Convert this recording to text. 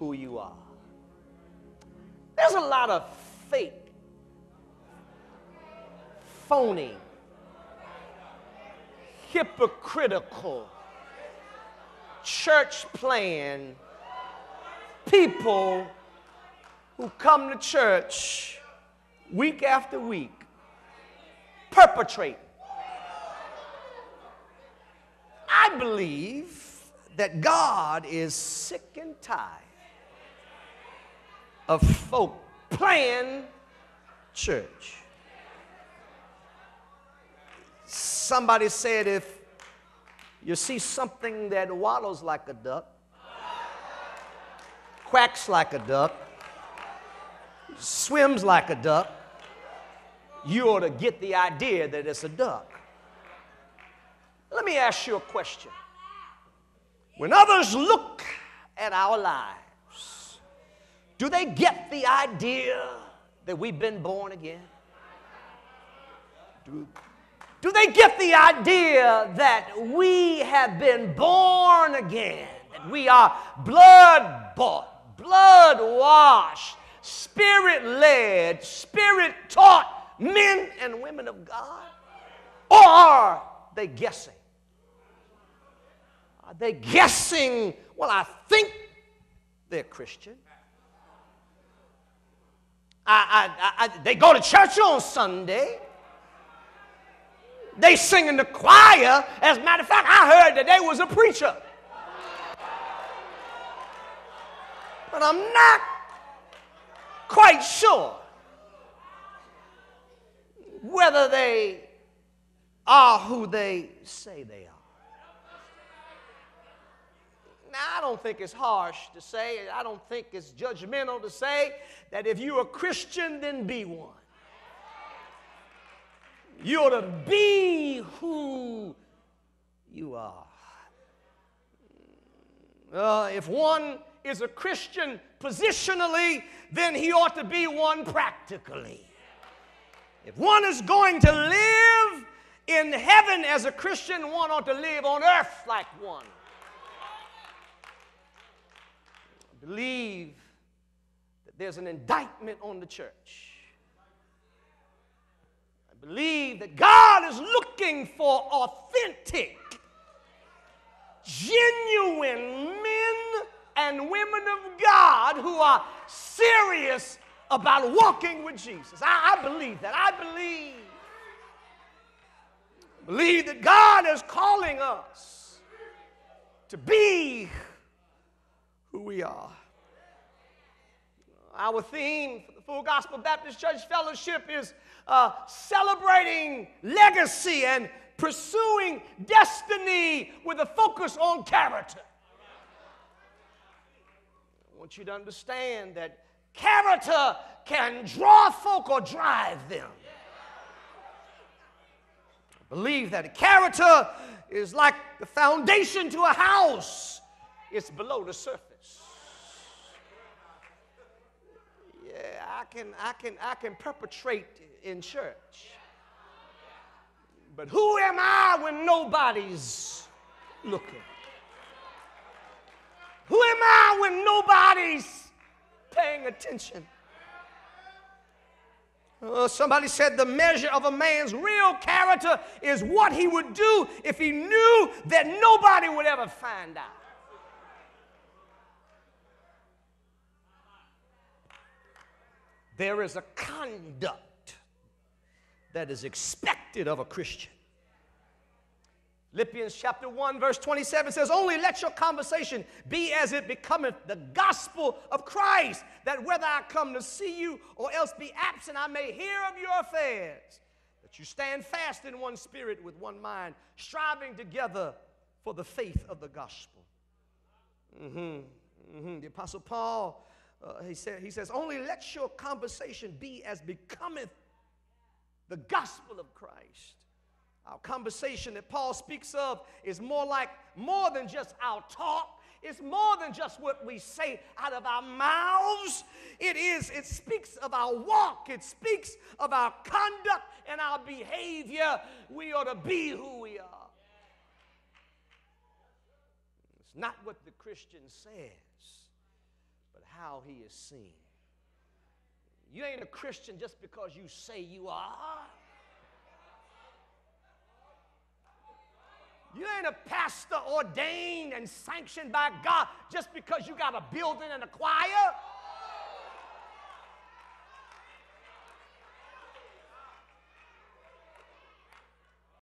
who you are. There's a lot of fake, phony, hypocritical, church playing people who come to church week after week, perpetrate. I believe that God is sick and tired of folk playing church. Somebody said if you see something that waddles like a duck, quacks like a duck, swims like a duck, you ought to get the idea that it's a duck. Let me ask you a question. When others look at our lives, do they get the idea that we've been born again? Do they get the idea that we have been born again? That we are blood-bought, blood-washed, Spirit-led, Spirit-taught men and women of God? Or are they guessing? Are they guessing, well, I think they're Christian. They go to church on Sunday. They sing in the choir. As a matter of fact, I heard that they was a preacher. But I'm not quite sure whether they are who they say they are. Now, I don't think it's harsh to say, I don't think it's judgmental to say that if you're a Christian, then be one. You ought to be who you are. If one is a Christian positionally, then he ought to be one practically. If one is going to live in heaven as a Christian, one ought to live on earth like one. I believe that there's an indictment on the church. I believe that God is looking for authentic, genuine men and women of God who are serious about walking with Jesus. I believe that. I believe that God is calling us to be who we are. Our theme for the Full Gospel Baptist Church Fellowship is celebrating legacy and pursuing destiny with a focus on character. I want you to understand that character can draw folk or drive them. I believe that character is like the foundation to a house. It's below the surface. Yeah, I can perpetrate in church. But who am I when nobody's looking? Who am I when nobody's paying attention? Somebody said the measure of a man's real character is what he would do if he knew that nobody would ever find out. There is a conduct that is expected of a Christian. Philippians chapter 1 verse 27 says, only let your conversation be as it becometh the gospel of Christ, that whether I come to see you or else be absent, I may hear of your affairs, that you stand fast in one spirit with one mind, striving together for the faith of the gospel. The Apostle Paul, he says, only let your conversation be as becometh the gospel of Christ. Our conversation that Paul speaks of is more than just our talk. It's more than just what we say out of our mouths. It speaks of our walk. It speaks of our conduct and our behavior. We ought to be who we are. It's not what the Christian says, how he is seen. You ain't a Christian just because you say you are. You ain't a pastor ordained and sanctioned by God just because you got a building and a choir.